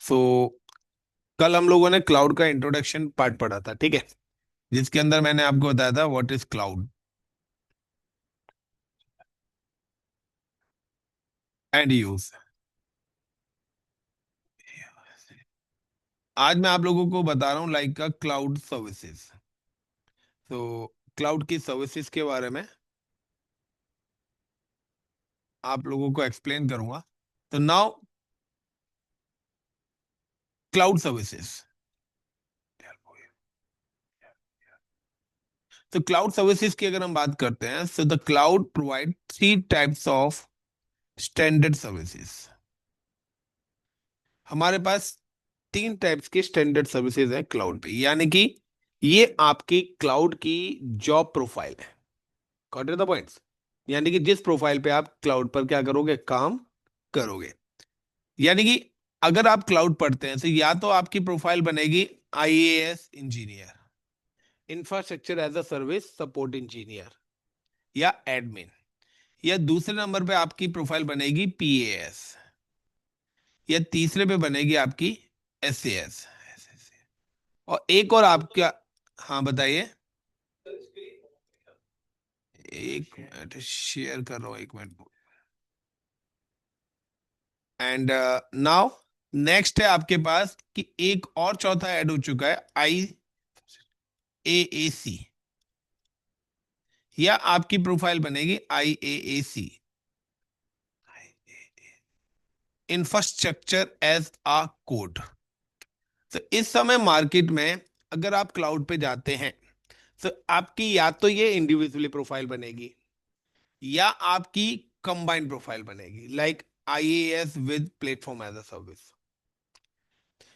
सो कल हम लोगों ने क्लाउड का इंट्रोडक्शन पार्ट पढ़ा था, ठीक है, जिसके अंदर मैंने आपको बताया था what is cloud and use. आज मैं आप लोगों को बता रहा हूँ लाइक का क्लाउड सर्विसेज। तो क्लाउड की सर्विसेज के बारे में आप लोगों को एक्सप्लेन करूंगा। तो नाउ क्लाउड सर्विसेज। तो क्लाउड सर्विसेज की अगर हम बात करते हैं, so the cloud provide three types of standard services. हमारे पास तीन टाइप्स की स्टैंडर्ड सर्विसेज है क्लाउड पे, यानी कि ये आपकी क्लाउड की जॉब प्रोफाइल है। Got it the points? यानी कि जिस प्रोफाइल पे आप क्लाउड पर क्या करोगे, काम करोगे। यानी कि अगर आप क्लाउड पढ़ते हैं तो या तो आपकी प्रोफाइल बनेगी IaaS engineer, infrastructure as a service support engineer, या एडमिन, या दूसरे नंबर पे आपकी प्रोफाइल बनेगी पीएएस, या तीसरे पे बनेगी आपकी एसएएस। और एक और आपका, हाँ बताइए। एक मिनट शेयर कर रहा हूँ, एक मिनट। एंड नाउ नेक्स्ट है आपके पास कि एक और चौथा ऐड हो चुका है, आई ए ए सी, या आपकी प्रोफाइल बनेगी आई ए ए सी, इंफ्रास्ट्रक्चर एज अ कोड। तो इस समय मार्केट में अगर आप क्लाउड पे जाते हैं तो आपकी या तो ये इंडिविजुअली प्रोफाइल बनेगी, या आपकी कंबाइंड प्रोफाइल बनेगी, like IaaS with platform as a service.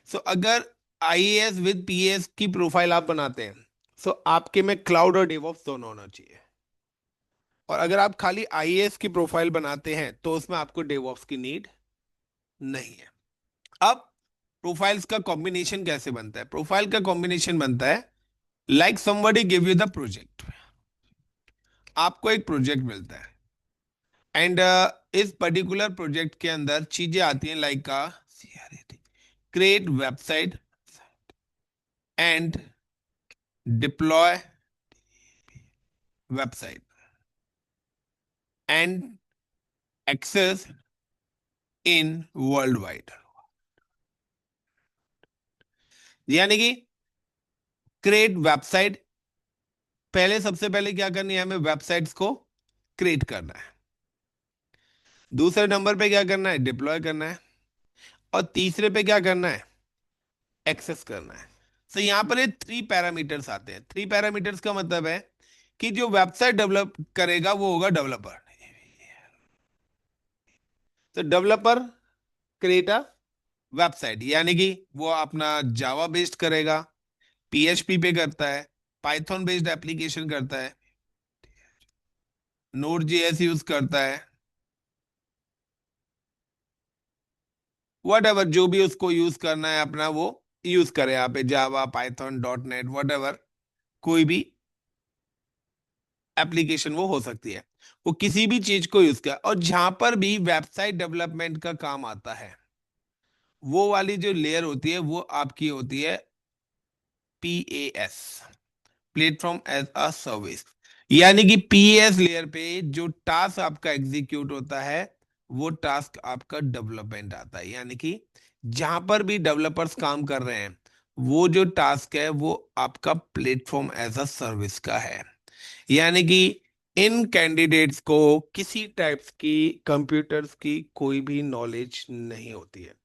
So अगर आईएएस विद पीएएस की प्रोफाइल आप बनाते हैं, सो आपके में क्लाउड और डेवऑप्स दोनों होना चाहिए। और अगर आप खाली आईएएस की प्रोफाइल बनाते हैं तो उसमें आपको डेवऑप्स की नीड नहीं है। अब प्रोफाइल्स का कॉम्बिनेशन कैसे बनता है? प्रोफाइल का कॉम्बिनेशन बनता है like somebody give you the project. आपको एक प्रोजेक्ट मिलता है एंड इस पर्टिकुलर प्रोजेक्ट के अंदर चीजें आती हैं लाइक का create website and deploy website and access in world wide. यानी कि क्रिएट वेबसाइट, पहले सबसे पहले क्या करनी है, हमें वेबसाइट्स को क्रिएट करना है। दूसरे नंबर पे क्या करना है, डिप्लॉय करना है। और तीसरे पे क्या करना है, एक्सेस करना है। तो यहाँ पर ये थ्री पैरामीटर्स आते हैं। थ्री पैरामीटर्स का मतलब है कि जो वेबसाइट डेवलप करेगा वो होगा डेवलपर। तो डेवलपर क्रिएट अ वेबसाइट, यानी कि वो अपना जावा बेस्ड करेगा, पीएचपी पे करता है, पाइथन बेस्ड एप्लीकेशन करता है, नोड जेएस यूज करता है, वट एवर जो भी उसको यूज करना है अपना वो यूज करे। यहाँ पे Java, Python, dot net, whatever, कोई भी एप्लीकेशन वो हो सकती है, वो किसी भी चीज को यूज कर। और जहां पर भी वेबसाइट डेवलपमेंट का काम आता है, वो वाली जो लेयर होती है वो आपकी होती है PaaS, platform as a service. यानी कि पीएएस लेयर पे जो टास्क आपका एग्जीक्यूट होता है वो टास्क आपका डेवलपमेंट आता है। यानी कि जहां पर भी डेवलपर्स काम कर रहे हैं वो जो टास्क है वो आपका प्लेटफॉर्म एज अ सर्विस का है। यानी कि इन कैंडिडेट्स को किसी टाइप्स की कंप्यूटर्स की कोई भी नॉलेज नहीं होती है।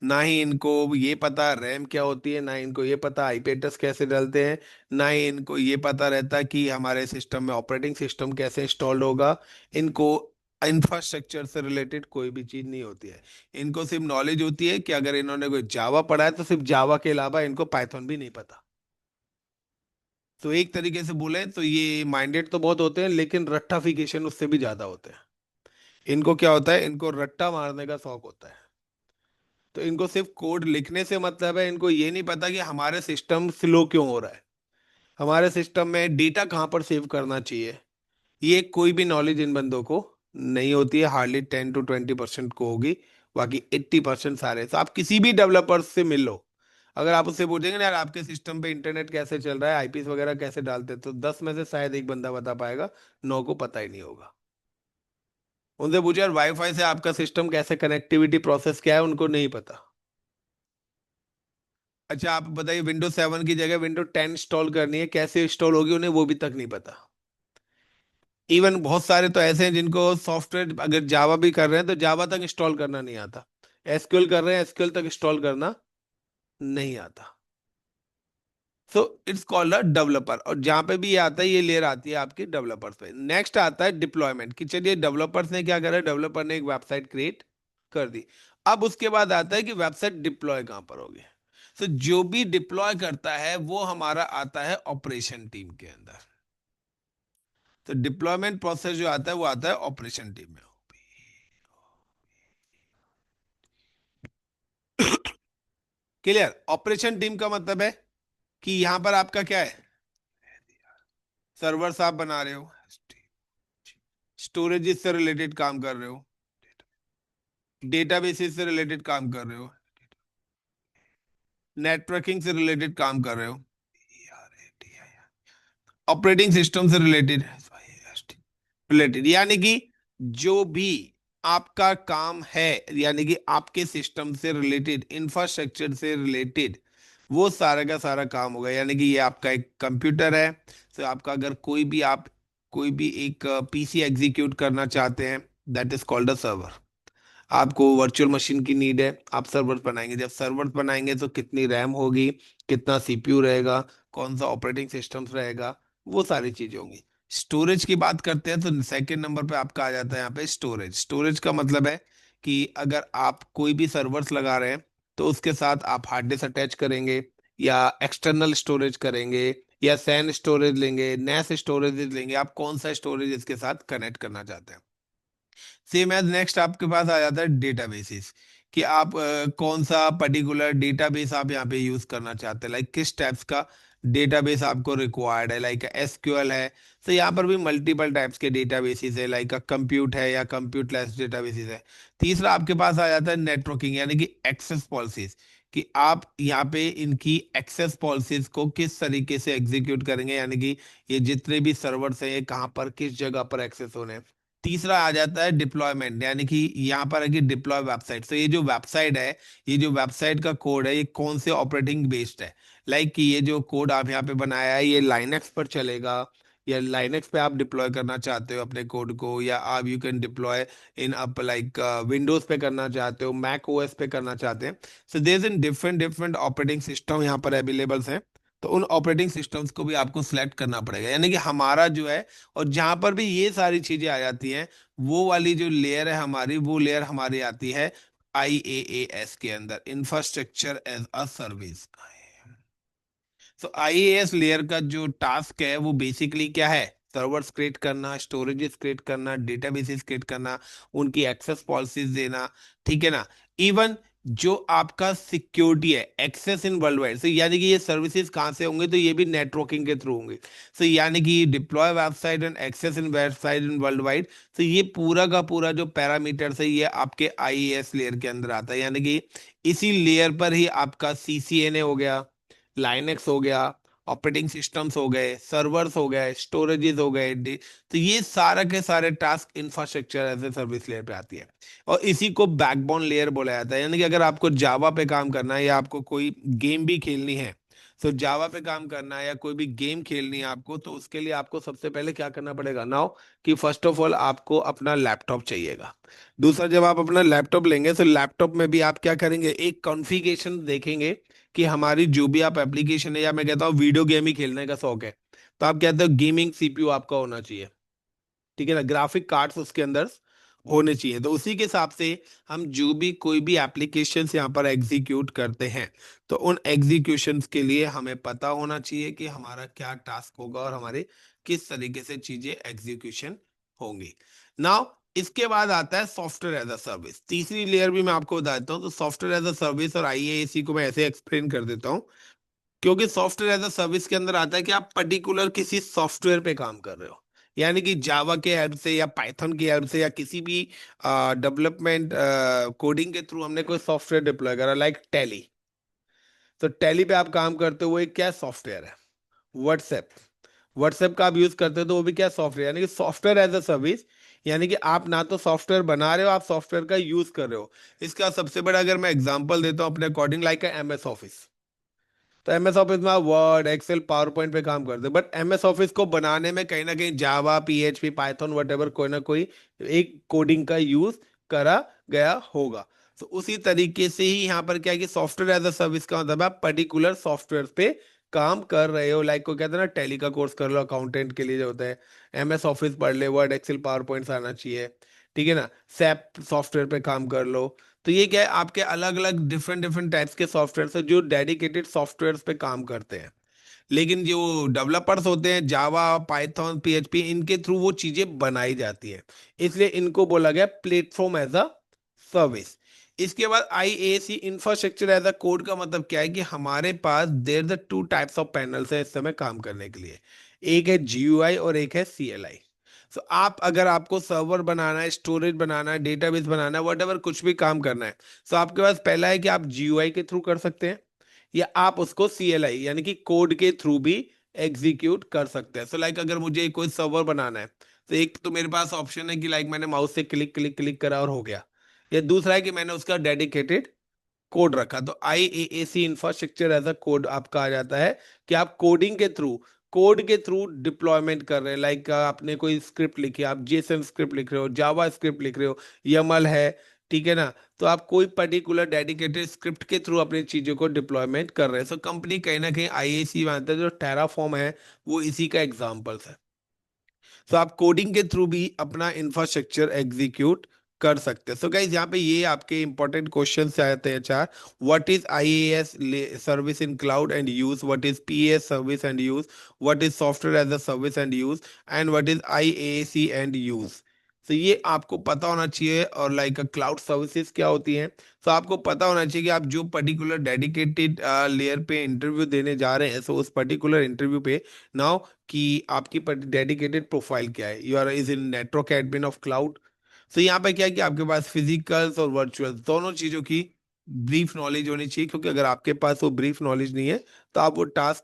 ना ही इनको ये पता रैम क्या होती है, ना इनको ये पता आईपी एड्रेस कैसे डालते हैं, ना ही इनको ये पता रहता कि हमारे सिस्टम में ऑपरेटिंग सिस्टम कैसे इंस्टॉल्ड होगा। इनको इंफ्रास्ट्रक्चर से रिलेटेड कोई भी चीज नहीं होती है। इनको सिर्फ नॉलेज होती है कि अगर इन्होंने कोई जावा पढ़ा है तो सिर्फ जावा के अलावा इनको पाइथन भी नहीं पता। तो एक तरीके से बोले तो ये माइंडेड तो बहुत होते हैं लेकिन रट्टाफिकेशन उससे भी ज्यादा होते हैं। इनको क्या होता है, इनको रट्टा मारने का शौक होता है। तो इनको सिर्फ कोड लिखने से मतलब है, इनको ये नहीं पता कि हमारे सिस्टम स्लो क्यों हो रहा है, हमारे सिस्टम में डेटा कहाँ पर सेव करना चाहिए। ये कोई भी नॉलेज इन बंदों को नहीं होती है, हार्डली 10 to 20% को होगी। बाकी 80% सारे। तो आप किसी भी डेवलपर से मिल लो, अगर आप उससे पूछेंगे ना यार आपके सिस्टम पे इंटरनेट कैसे चल रहा है, आईपीस वगैरह कैसे डालते हैं, तो 10 में से शायद एक बंदा बता पाएगा, 9 को पता ही नहीं होगा। उनसे पूछो यार वाईफाई से आपका सिस्टम कैसे, कनेक्टिविटी प्रोसेस क्या है, उनको नहीं पता। अच्छा आप बताइए, विंडो 7 की जगह विंडो 10 इंस्टॉल करनी है, कैसे इंस्टॉल होगी उन्हें वो भी तक नहीं पता। इवन बहुत सारे तो ऐसे हैं जिनको सॉफ्टवेयर अगर जावा भी कर रहे हैं तो जावा तक इंस्टॉल करना नहीं आता, एसक्यूएल कर रहे हैं एसक्यूएल तक इंस्टॉल करना नहीं आता। So it's called a developer, और जहां पे भी ये आता है ये लेयर आती है आपकी डेवलपर्स पे। नेक्स्ट आता है डिप्लॉयमेंट, कि चलिए डेवलपर्स ने क्या करा, डेवलपर ने एक वेबसाइट क्रिएट कर दी। अब उसके बाद आता है कि वेबसाइट डिप्लॉय कहाँ पर होगी। सो जो भी डिप्लॉय करता है वो हमारा आता है ऑपरेशन टीम के अंदर। तो डिप्लॉयमेंट प्रोसेस जो आता है वो आता है ऑपरेशन टीम में। क्लियर? ऑपरेशन टीम का मतलब है कि यहां पर आपका क्या है, सर्वर्स आप बना रहे हो, स्टोरेज से रिलेटेड काम कर रहे हो, डेटाबेसेस से रिलेटेड काम कर रहे हो, नेटवर्किंग से रिलेटेड काम कर रहे हो, ऑपरेटिंग सिस्टम से रिलेटेड यानी कि जो भी आपका काम है, यानी कि आपके सिस्टम से रिलेटेड, इंफ्रास्ट्रक्चर से रिलेटेड, वो सारा का सारा काम होगा। यानी कि ये आपका एक कंप्यूटर है, तो आपका अगर कोई भी एक पीसी एग्जीक्यूट करना चाहते हैं, that is called a server. आपको वर्चुअल मशीन की नीड है, आप सर्वर बनाएंगे, जब सर्वर बनाएंगे तो कितनी रैम होगी, कितना सीपीयू रहेगा, कौन सा ऑपरेटिंग सिस्टम्स रहेगा, वो सारी चीजें होंगी। स्टोरेज की बात करते हैं तो सेकंड नंबर पे आपका आ जाता है यहाँ पे स्टोरेज। स्टोरेज का मतलब है कि अगर आप कोई भी सर्वर्स लगा रहे हैं तो उसके साथ आप हार्ड डिस्क अटैच करेंगे, या एक्सटर्नल स्टोरेज करेंगे, या सैन स्टोरेज लेंगे, नैस स्टोरेज लेंगे, आप कौन सा स्टोरेज इसके साथ कनेक्ट करना चाहते हैं। सेम एज नेक्स्ट आपके पास आ जाता है डेटाबेसेस, कि आप कौन सा पर्टिकुलर डेटाबेस आप यहाँ पे यूज करना चाहते हैं, लाइक किस टाइप्स का डेटाबेस आपको रिक्वायर्ड है, लाइक एसक्यूएल है। तो यहाँ पर भी मल्टीपल टाइप्स के डेटाबेसेस है, लाइक कंप्यूट है या कंप्यूट लेस डेटाबेसेस है। तीसरा आपके पास आ जाता है नेटवर्किंग, यानी कि एक्सेस पॉलिसीज, कि आप यहाँ पे इनकी एक्सेस पॉलिसीज को किस तरीके से एग्जीक्यूट करेंगे, यानी कि ये जितने भी सर्वर्स हैं ये कहाँ पर किस जगह पर एक्सेस होने हैं। तीसरा आ जाता है डिप्लॉयमेंट, यानी कि यहाँ पर है कि डिप्लॉय वेबसाइट। तो ये जो वेबसाइट है, ये जो वेबसाइट का कोड है, ये कौन से ऑपरेटिंग बेस्ड है, लाइक कि ये जो कोड आप यहाँ पे बनाया है ये लाइनक्स पर चलेगा, या लाइनक्स पे आप डिप्लॉय करना चाहते हो अपने कोड को, या आप you can deploy in up like Windows पे करना चाहते हो, मैक ओएस पे करना चाहते हैं। So there in different different operating system यहाँ पर अवेलेबल्स हैं। तो उन ऑपरेटिंग सिस्टम्स को भी आपको सिलेक्ट करना पड़ेगा, यानी कि हमारा जो है, और जहां पर भी ये सारी चीजें आ जाती हैं, वो वाली जो लेयर है हमारी, वो लेयर हमारी आती है आईएएएस के अंदर, इंफ्रास्ट्रक्चर एज अ सर्विस। तो आईएएस लेयर का जो टास्क है वो बेसिकली क्या है, सर्वर्स क्रिएट करना, स्टोरेजेस क्रिएट करना, डेटाबेसेस क्रिएट करना, उनकी एक्सेस पॉलिसीज देना, ठीक है ना। इवन जो आपका सिक्योरिटी है, एक्सेस इन वर्ल्ड वाइड, तो यानी कि ये सर्विसेज कहाँ से होंगे, तो ये भी नेटवर्किंग के थ्रू होंगे। तो यानी कि deploy website and access in website in world wide, तो ये पूरा का पूरा जो पैरामीटर्स है ये आपके आईएएस लेयर के अंदर आता है। यानी कि इसी लेयर पर ही आपका सीसीएनए हो गया, लाइनेक्स हो गया, ऑपरेटिंग सिस्टम्स हो गए, सर्वर्स हो गए, स्टोरेजेस हो गए, तो ये सारा के सारे task infrastructure as a service layer पे आती है। और इसी को बैकबोन लेयर बोला जाता है। यानी कि अगर आपको जावा पे काम करना है, या आपको कोई गेम भी खेलनी है, तो जावा पे काम करना है या कोई भी गेम खेलनी है आपको, तो उसके लिए आपको सबसे पहले क्या करना पड़ेगा नाउ, कि फर्स्ट ऑफ ऑल आपको अपना लैपटॉप चाहिएगा। दूसरा, जब आप अपना लैपटॉप लेंगे तो लैपटॉप में भी आप क्या करेंगे, एक कॉन्फ़िगरेशन देखेंगे कि हमारी जो भी आप एप्लीकेशन है, या मैं कहता हूँ वीडियो गेम ही खेलने का शौक है, तो आप कहते हो गेमिंग सीपीयू आपका होना चाहिए, ठीक है ना, ग्राफिक कार्ड्स उसके अंदर होने चाहिए। तो उसी के हिसाब से हम जो भी कोई भी एप्लीकेशन यहाँ पर एग्जीक्यूट करते हैं, तो उन एग्जीक्यूशंस के लिए हमें पता होना चाहिए कि हमारा क्या टास्क होगा और हमारे किस तरीके से चीजें एग्जीक्यूशन होंगी। नाउ इसके बाद आता है सॉफ्टवेयर एज अ सर्विस, तीसरी लेयर भी मैं आपको बता देता हूँ। तो सॉफ्टवेयर एज अ सर्विस और आईएएसी को मैं ऐसे एक्सप्लेन कर देता हूँ, क्योंकि सॉफ्टवेयर एज अ सर्विस के अंदर आता है कि आप पर्टिकुलर किसी सॉफ्टवेयर पे काम कर रहे हो, यानी कि जावा के हेल्प से या पाइथन की हेल्प से या किसी भी डेवलपमेंट कोडिंग के थ्रू हमने कोई सॉफ्टवेयर डिप्लॉय करा, लाइक टैली। तो टैली पे आप काम करते हो, वो एक क्या सॉफ्टवेयर है? व्हाट्सएप। व्हाट्सएप का आप यूज करते हो तो वो भी क्या सॉफ्टवेयर, यानी कि सॉफ्टवेयर एज अ सर्विस। यानी कि आप ना तो सॉफ्टवेयर बना रहे हो, आप सॉफ्टवेयर का यूज कर रहे हो। इसका सबसे बड़ा अगर मैं एग्जांपल देता हूँ अपने according, like M S office. तो एमएस ऑफिस में आप वर्ड, एक्सेल, पावर पॉइंट पे काम करते हैं, बट एमएस ऑफिस को बनाने में कहीं ना कहीं जावा, पीएचपी, पाइथन, वटेवर कोई ना कोई एक कोडिंग का यूज करा गया होगा। तो उसी तरीके से ही यहाँ पर क्या है कि सॉफ्टवेयर एज अ सर्विस का मतलब आप पर्टिकुलर सॉफ्टवेयर पे काम कर रहे हो। लाइक को कहते हैं ना, टैली का कोर्स कर लो अकाउंटेंट के लिए जो होता है, एमएस ऑफिस पढ़ ले, वर्ड, एक्सेल, पावर पॉइंट आना चाहिए, ठीक है ना। सैप सॉफ्टवेयर पे काम कर लो। तो ये क्या है, आपके अलग अलग डिफरेंट डिफरेंट टाइप्स के सॉफ्टवेयर है जो डेडिकेटेड सॉफ्टवेयर पे काम करते हैं। लेकिन जो डेवलपर्स होते हैं, जावा, पाइथन, पीएचपी, इनके थ्रू वो चीजें बनाई जाती है। इसलिए इनको बोला गया प्लेटफॉर्म एज अ सर्विस। इसके बाद IaC infrastructure as a code का मतलब क्या है कि हमारे पास there the two types of panels है इस समय काम करने के लिए। एक है जीयूआई और एक है सीएलआई। तो आप अगर आपको सर्वर बनाना है, स्टोरेज बनाना है, डेटाबेस बनाना है, वट कुछ भी काम करना है, तो आपके पास पहला है कि आप जीयूआई के थ्रू कर सकते हैं, या आप उसको सीएलआई यानी कि कोड के थ्रू भी एग्जीक्यूट कर सकते हैं। सो लाइक अगर मुझे कोई सर्वर बनाना है, तो एक तो मेरे पास ऑप्शन है कि लाइक मैंने माउस से क्लिक क्लिक क्लिक करा और हो गया, या दूसरा है कि मैंने उसका डेडिकेटेड कोड रखा। तो आईएएसी इंफ्रास्ट्रक्चर एज अ कोड आपका आ जाता है कि आप कोड के थ्रू डिप्लॉयमेंट कर रहे हैं। लाइक आपने कोई स्क्रिप्ट लिखी, आप जेसन स्क्रिप्ट लिख रहे हो, जावा स्क्रिप्ट लिख रहे हो, यमल है, ठीक है ना। तो आप कोई पर्टिकुलर डेडिकेटेड स्क्रिप्ट के थ्रू अपनी चीजों को डिप्लॉयमेंट कर रहे हैं। सो कंपनी कहीं ना कहीं आईएसी मानता है, जो टेराफॉर्म है वो इसी का एग्जाम्पल्स है। तो आप कोडिंग के थ्रू भी अपना इंफ्रास्ट्रक्चर एग्जीक्यूट कर सकते हैं। सो गाइज यहाँ पे ये आपके इंपॉर्टेंट क्वेश्चन से आते हैं चार। What is IaaS service in cloud and use, what is PaaS service and use, what is software as a service and use, and what is IaC and use. तो ये आपको पता होना चाहिए। और लाइक क्लाउड सर्विसेज क्या होती हैं, तो आपको पता होना चाहिए कि आप जो पर्टिकुलर डेडिकेटेड लेयर पे इंटरव्यू देने जा रहे हैं, सो उस पर्टिकुलर इंटरव्यू पे नाउ कि आपकी डेडिकेटेड प्रोफाइल क्या है। You are is in network admin of cloud. तो यहाँ पे क्या है कि आपके पास फिजिकल्स और वर्चुअल दोनों चीजों की ब्रीफ नॉलेज होनी चाहिए, क्योंकि अगर आपके पास वो ब्रीफ नॉलेज नहीं है तो आप वो टास्क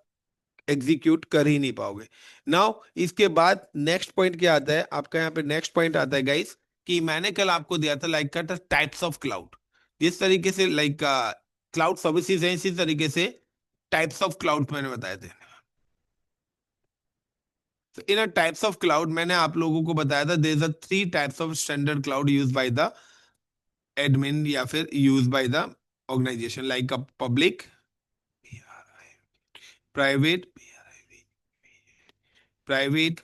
एग्जीक्यूट कर ही नहीं पाओगे। नाउ इसके बाद नेक्स्ट पॉइंट क्या आता है आपका, यहाँ पे नेक्स्ट पॉइंट आता है गाइस, कि मैंने कल आपको दिया था लाइक का टाइप्स ऑफ क्लाउड। जिस तरीके से लाइक क्लाउड सर्विसेज है, इसी तरीके से टाइप्स ऑफ क्लाउड मैंने बताए थे। So in a types of cloud मैंने आप लोगों को बताया था, there are three types of standard cloud use by the admin या फिर use by the organization, like a public, private, private,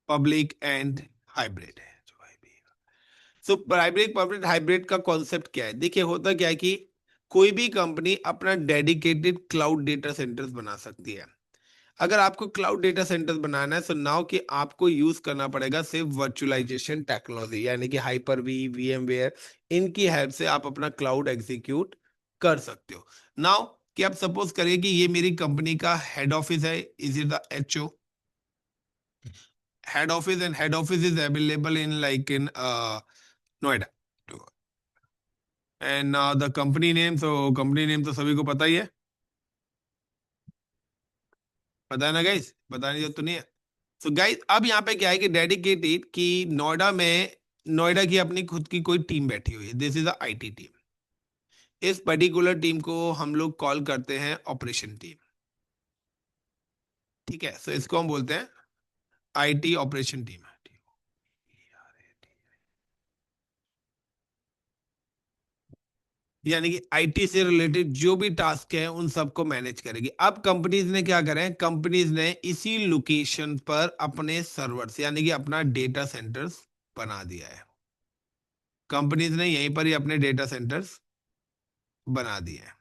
public and hybrid है। सो प्राइवेट पब्लिक हाइब्रिड का कॉन्सेप्ट क्या है, देखिए होता क्या है कि कोई भी कंपनी अपना डेडिकेटेड क्लाउड डेटा सेंटर्स बना सकती है। अगर आपको क्लाउड डेटा सेंटर बनाना है, तो नाउ कि आपको यूज करना पड़ेगा सिर्फ वर्चुअलाइजेशन टेक्नोलॉजी, यानी कि हाइपर वी, वीएमवेयर, इनकी हेल्प से आप अपना क्लाउड एग्जीक्यूट कर सकते हो। नाउ कि आप सपोज करिए कि ये मेरी कंपनी का हेड ऑफिस है, is it the HO, head office, and head office is available in like in Noida. And the company name, तो कंपनी नेम तो सभी को पता ही है, पता है ना गाइस, बताने की जरूरत तो नहीं है। तो गाइस अब यहाँ पे क्या है कि डेडिकेटेड कि नोएडा में, नोएडा की अपनी खुद की कोई टीम बैठी हुई है, दिस इज आईटी टीम। इस पर्टिकुलर टीम को हम लोग कॉल करते हैं ऑपरेशन टीम, ठीक है। सो इसको हम बोलते हैं आईटी ऑपरेशन टीम। यानी कि आईटी से रिलेटेड जो भी टास्क है उन सबको मैनेज करेगी। अब कंपनीज ने क्या करें, कंपनीज ने इसी लोकेशन पर अपने सर्वर्स यानी कि अपना डेटा सेंटर्स बना दिया है। कंपनीज ने यहीं पर ही अपने डेटा सेंटर्स बना दिए हैं।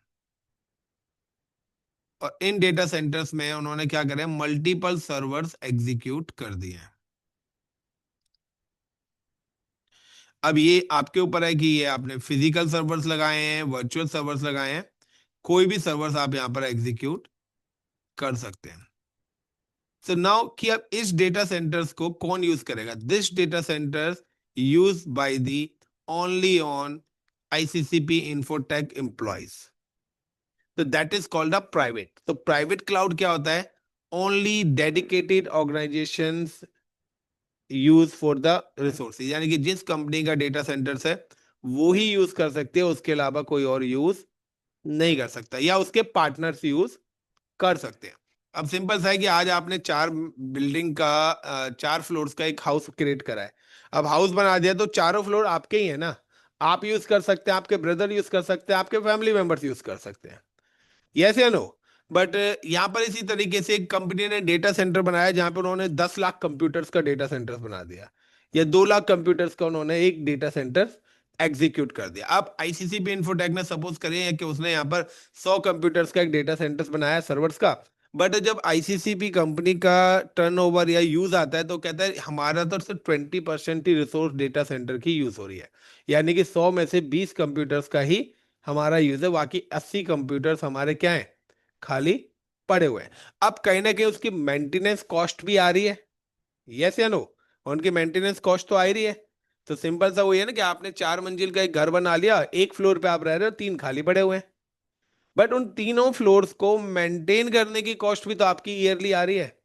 और इन डेटा सेंटर्स में उन्होंने क्या करे, मल्टीपल सर्वर्स एग्जीक्यूट कर दिए हैं। अब ये आपके ऊपर है कि ये आपने फिजिकल सर्वर्स लगाए हैं, वर्चुअल सर्वर्स लगाए हैं, कोई भी सर्वर्स आप यहाँ पर एग्जीक्यूट कर सकते हैं। सो नाउ कि अब इस डेटा सेंटर्स को कौन यूज करेगा, this data centers use by the only on ICCP Infotech employees, तो that is called a private. तो प्राइवेट क्लाउड क्या होता है, only dedicated organizations use for the resources, यानी कि जिस कंपनी का डेटा सेंटर्स है वो ही यूज कर सकते हैं, उसके अलावा कोई और यूज नहीं कर सकता, या उसके पार्टनर्स यूज कर सकते हैं। अब सिंपल सा है कि आज आपने चार बिल्डिंग का 4 फ्लोर्स का एक हाउस क्रिएट करा है। अब हाउस बना दिया तो चारों फ्लोर आपके ही है ना, आप यूज कर सकते हैं, आपके ब्रदर यूज कर सकते हैं, आपके फैमिली मेंबर्स यूज कर सकते हैं, यस या नो। बट यहाँ पर इसी तरीके से एक कंपनी ने डेटा सेंटर बनाया जहां पर उन्होंने 10 लाख कंप्यूटर्स का डेटा सेंटर बना दिया, या 2 लाख कंप्यूटर्स का उन्होंने एक डेटा सेंटर एग्जीक्यूट कर दिया। अब आईसीसीपी इंफोटेक ने सपोज करें कि उसने यहाँ पर 100 कंप्यूटर्स का एक डेटा सेंटर बनाया सर्वर्स का, बट जब आईसीसीपी कंपनी का टर्नओवर या यूज आता है तो कहता है हमारा तो सिर्फ 20% ही रिसोर्स डेटा सेंटर की यूज हो रही है, यानी कि 100 में से 20 कंप्यूटर्स का ही हमारा यूज है, बाकी 80 कंप्यूटर्स हमारे क्या है, खाली पड़े हुए हैं। अब कहीं ना कहीं उसकी मेंटेनेंस कॉस्ट भी आ रही है, यस या नो, उनकी मेंटेनेंस कॉस्ट तो आ ही रही है। तो सिंपल सा वही है ना कि आपने 4 मंजिल का एक घर बना लिया, एक फ्लोर पे आप रह रहे हो, 3 खाली पड़े हुए हैं, बट उन तीनों फ्लोर्स को मेंटेन करने की कॉस्ट भी तो आपकी ईयरली आ रही है।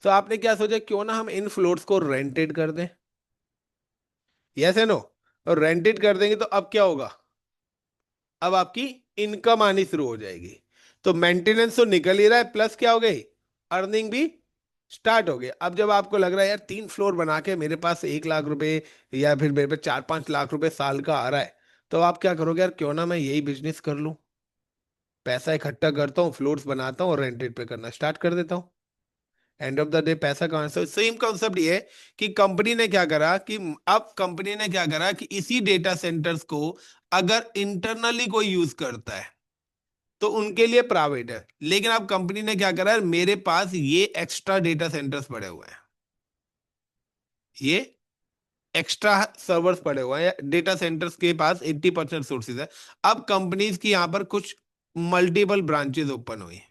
तो आपने क्या सोचा, क्यों ना हम इन फ्लोर्स को रेंटेड कर दें, यस या नो। और रेंटेड कर देंगे तो अब क्या होगा, अब आपकी इनकम आनी शुरू हो जाएगी। तो मेंटेनेंस तो निकल ही रहा है, प्लस क्या हो गई, अर्निंग भी स्टार्ट हो गई। अब जब आपको लग रहा है यार 3 फ्लोर बना के मेरे पास 1 लाख रुपए या फिर मेरे पे 4-5 लाख रुपए साल का आ रहा है, तो आप क्या करोगे, यार क्यों ना मैं यही बिजनेस कर लूं, पैसा इकट्ठा करता हूँ, फ्लोर्स बनाता हूँ और रेंटेड पे करना स्टार्ट कर देता हूँ। एंड ऑफ द डे पैसा कहाँ से, सेम कॉन्सेप्ट ये है कि कंपनी ने क्या करा कि अब कंपनी ने क्या करा कि इसी डेटा सेंटर्स को अगर इंटरनली कोई यूज करता है तो उनके लिए प्राइवेट है, लेकिन अब कंपनी ने क्या करा है, मेरे पास ये एक्स्ट्रा डेटा सेंटर्स पड़े हुए हैं, ये एक्स्ट्रा सर्वर्स पड़े हुए हैं, डेटा सेंटर्स के पास 80% सोर्सेज है। अब कंपनीज की यहां पर कुछ मल्टीपल ब्रांचेस ओपन हुई।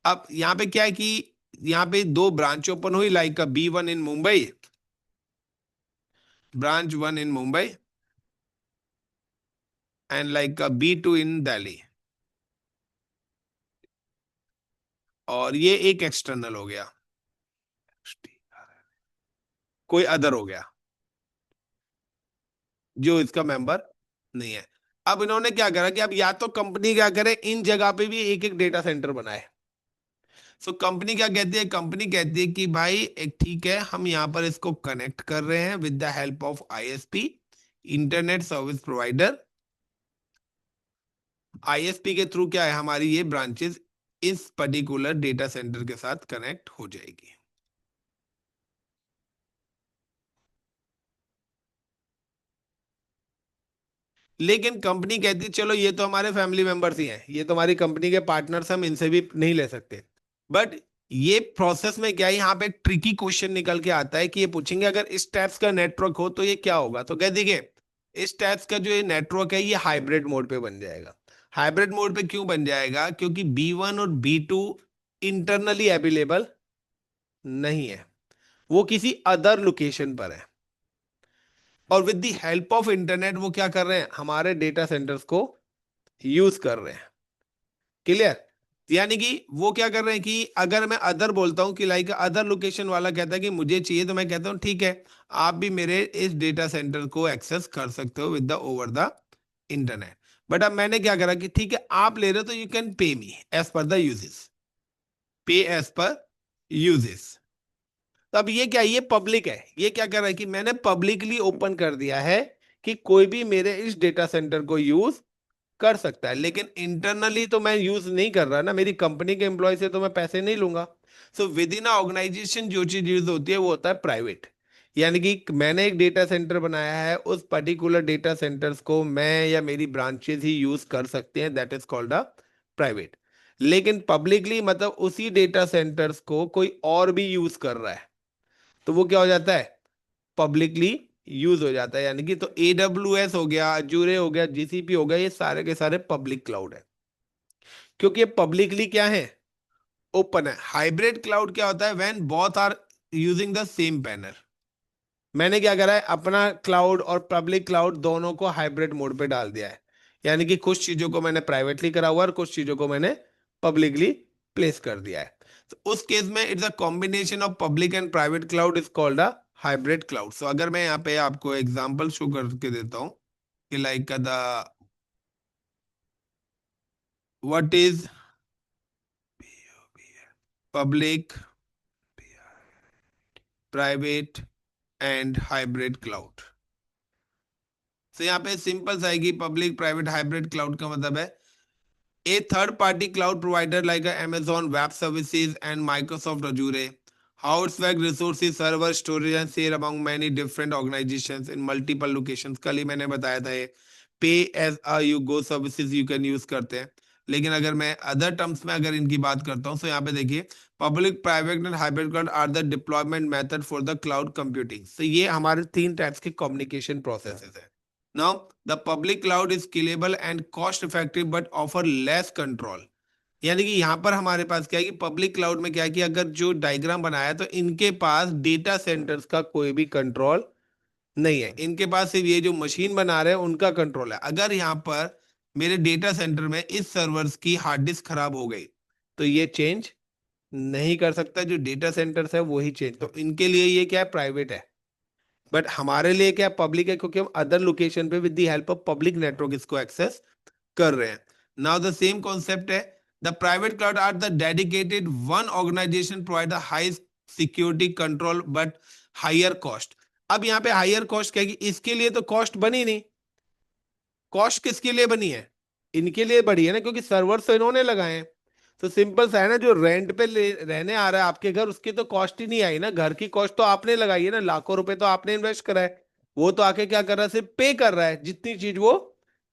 अब यहाँ पे क्या है कि यहाँ पे 2 ब्रांच ओपन हुई, like B1 in Mumbai, branch 1 in Mumbai, and like B2 इन दिल्ली, और ये एक एक्सटर्नल हो गया, कोई अदर हो गया जो इसका मेंबर नहीं है। अब इन्होंने क्या करा कि अब या तो कंपनी क्या करे, इन जगह पे भी एक एक डेटा सेंटर बनाए। सो कंपनी क्या कहती है, कंपनी कहती है कि भाई एक ठीक है, हम यहाँ पर इसको कनेक्ट कर रहे हैं with the help of ISP, internet service provider. ISP के थ्रू क्या है, हमारी ये ब्रांचेस इस पर्टिकुलर डेटा सेंटर के साथ कनेक्ट हो जाएगी। लेकिन कंपनी कहती है चलो ये तो हमारे फैमिली मेंबर्स ही हैं, ये तो हमारी कंपनी के पार्टनर्स, हम इनसे भी नहीं ले सकते। बट ये प्रोसेस में क्या है, यहाँ पे ट्रिकी क्वेश्चन निकल के आता है कि ये पूछेंगे अगर इस टाइप्स का नेटवर्क हो तो ये क्या होगा, तो कह देखिए इस टाइप्स का जो ये नेटवर्क है ये हाइब्रिड मोड पे बन जाएगा। हाइब्रिड मोड पे क्यों बन जाएगा, क्योंकि B1 और B2 इंटरनली अवेलेबल नहीं है, वो किसी अदर लोकेशन पर है, और with the help of internet वो क्या कर रहे हैं, हमारे डेटा सेंटर्स को यूज कर रहे हैं। क्लियर, यानी कि वो क्या कर रहे हैं कि अगर मैं अदर बोलता हूं कि लाइक अदर लोकेशन वाला कहता है कि मुझे चाहिए, तो मैं कहता हूं ठीक है, आप भी मेरे इस डेटा सेंटर को एक्सेस कर सकते हो with the over the internet. But अब मैंने क्या करा कि ठीक है आप ले रहे हो तो you can pay me as per the uses, pay as per uses. तो अब ये क्या, ये पब्लिक है, ये क्या कर रहा है कि मैंने पब्लिकली ओपन कर दिया है कि कोई भी मेरे इस डेटा सेंटर को यूज कर सकता है, लेकिन इंटरनली तो मैं यूज नहीं कर रहा ना, मेरी कंपनी के एम्प्लॉय से तो मैं पैसे नहीं लूंगा। सो विद इन ऑर्गेनाइजेशन जो चीज यूज होती है वो होता है प्राइवेट, यानी कि मैंने एक डेटा सेंटर बनाया है, उस पर्टिकुलर डेटा सेंटर्स को मैं या मेरी ब्रांचेस ही यूज कर सकते हैं, that is called a private. लेकिन पब्लिकली मतलब उसी डेटा सेंटर्स को कोई और भी यूज कर रहा है तो वो क्या हो जाता है, पब्लिकली यूज हो जाता है। यानी कि तो AWS हो गया, अजूरे हो गया, GCP हो गया, ये सारे के सारे पब्लिक क्लाउड है। क्योंकि ये पब्लिकली क्या है, ओपन है। हाइब्रिड क्लाउड क्या होता है, when both are using the same panel. मैंने क्या करा है, अपना क्लाउड और पब्लिक क्लाउड दोनों को हाइब्रिड मोड पे डाल दिया है। यानी कि कुछ चीजों को मैंने प्राइवेटली करा हुआ है और कुछ चीजों को मैंने पब्लिकली प्लेस कर दिया है। तो उस केस में it's a combination of public and private cloud is called a hybrid cloud. So अगर मैं यहाँ पे आपको एग्जांपल शो करके देता हूँ कि like the what is public, private and hybrid cloud. तो यहाँ पे सिंपल सा है कि पब्लिक प्राइवेट हाइब्रिड क्लाउड का मतलब है a third party cloud provider like a Amazon Web Services and Microsoft Azure house-backed resources, server storage and share among many different organizations in multiple locations। कल ही मैंने बताया था ये pay as a you go services you can use करते हैं। लेकिन अगर मैं अदर टर्म्स में अगर इनकी बात करता हूँ तो यहाँ पे देखिए, public private and hybrid cloud are the deployment method for the cloud computing. तो ये हमारे तीन टाइप्स के कम्युनिकेशन प्रोसेसेस है। Now, the public cloud is scalable and cost effective but offer less control। यानी कि यहाँ पर हमारे पास क्या है कि पब्लिक क्लाउड में क्या है कि अगर जो डायग्राम बनाया तो इनके पास डेटा सेंटर्स का कोई भी कंट्रोल नहीं है। इनके पास सिर्फ ये जो मशीन बना रहे हैं उनका कंट्रोल है। अगर यहाँ पर मेरे डेटा सेंटर में इस सर्वर्स की हार्ड डिस्क खराब हो गई तो ये चेंज नहीं कर सकता, जो डेटा सेंटर्स है वही चेंज। तो इनके लिए ये क्या है, प्राइवेट है। बट हमारे लिए क्या पब्लिक है, क्योंकि हम अदर लोकेशन पे with the help of public network इसको एक्सेस कर रहे हैं। नाउ द सेम कॉन्सेप्ट है, the private cloud are the dedicated one organization provide the high security control but higher cost. अब यहाँ पे हायर कॉस्ट क्या है कि इसके लिए तो कॉस्ट बनी नहीं। कॉस्ट किसके लिए बनी है, इनके लिए बड़ी है ना, क्योंकि सर्वर तो इन्होंने लगाए हैं। तो सिंपल सा है ना, जो रेंट पे रहने आ रहा है आपके घर, उसकी तो कॉस्ट ही नहीं आई ना। घर की कॉस्ट तो आपने लगाई है ना, लाखों रुपए तो आपने इन्वेस्ट करा है। वो तो आके क्या कर रहा है, सिर्फ पे कर रहा है जितनी चीज वो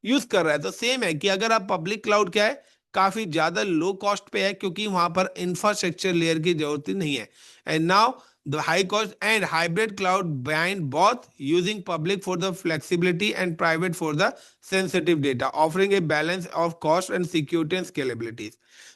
यूज कर रहा है। तो सेम है कि अगर आप पब्लिक क्लाउड क्या है, काफी ज्यादा लो कॉस्ट पे है क्योंकि वहां पर इंफ्रास्ट्रक्चर लेयर की जरूरत ही नहीं है। And now the high cost and hybrid cloud bind both using public for the flexibility and private for the sensitive data, offering a balance of cost and security and scalability।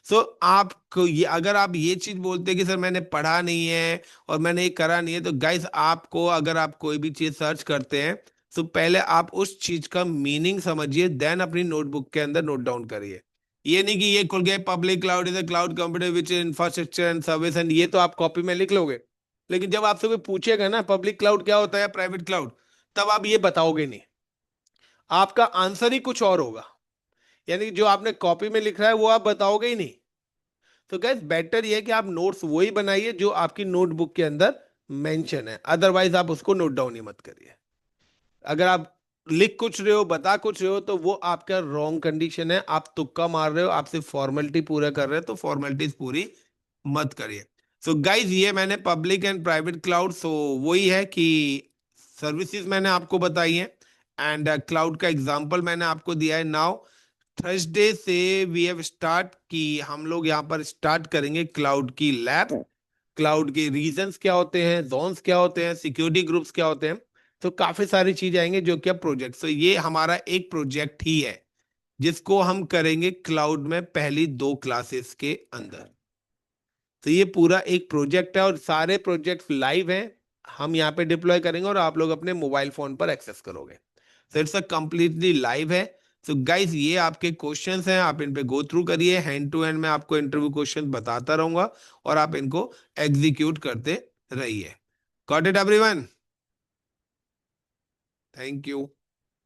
so आपको ये, अगर आप ये चीज बोलते हैं कि sir मैंने पढ़ा नहीं है और मैंने ये करा नहीं है, तो गाइस आपको अगर आप कोई भी चीज सर्च करते हैं तो पहले आप उस चीज का मीनिंग समझिए, देन अपनी नोटबुक के अंदर नोट डाउन करिए। ये नहीं कि ये खुल गया public cloud is a cloud computer which infrastructure and service and ये तो आप कॉपी में लिख लोगे। लेकिन जब आपसे कोई पूछेगा ना पब्लिक क्लाउड क्या होता है, प्राइवेट क्लाउड, तब आप ये बताओगे नहीं, आपका आंसर ही कुछ और होगा। यानी कि जो आपने कॉपी में लिख रहा है वो आप बताओगे ही नहीं। तो गैस बेटर ये है कि आप नोट्स वही बनाइए जो आपकी नोटबुक के अंदर मेंशन है, अदरवाइज आप उसको नोट डाउन ही मत करिए। अगर आप लिख कुछ रहे हो, बता कुछ रहे हो, तो वो आपका रॉन्ग कंडीशन है, आप तुक्का मार रहे हो, आप सिर्फ फॉर्मेलिटी पूरा कर रहे हो, तो फॉर्मेलिटीज पूरी मत करिए। सो गाइज ये मैंने पब्लिक एंड प्राइवेट क्लाउड, सो वही है कि सर्विसेज मैंने आपको बताई है एंड क्लाउड का एग्जांपल मैंने आपको दिया है। नाउ थर्सडे से वी हैव स्टार्ट कि हम लोग यहाँ पर स्टार्ट करेंगे क्लाउड की लैब। क्लाउड के रीजन्स क्या होते हैं, जोन्स क्या होते हैं, सिक्योरिटी ग्रुप्स क्या होते हैं, तो काफी सारी चीज आएंगे जो क्या प्रोजेक्ट। तो ये हमारा एक प्रोजेक्ट ही है जिसको हम करेंगे क्लाउड में पहली 2 क्लासेस के अंदर। तो ये पूरा एक प्रोजेक्ट है और सारे प्रोजेक्ट्स लाइव हैं। हम यहाँ पे डिप्लॉय करेंगे और आप लोग अपने मोबाइल फोन पर एक्सेस करोगे। तो इट्स अ कंप्लीटली लाइव है। तो गाइस ये आपके क्वेश्चंस हैं, आप इन पे गो थ्रू करिए। हैंड टू हैंड मैं आपको इंटरव्यू क्वेश्चन बताता रहूंगा और आप इनको एग्जीक्यूट करते रहिए। Got it everyone? Thank you.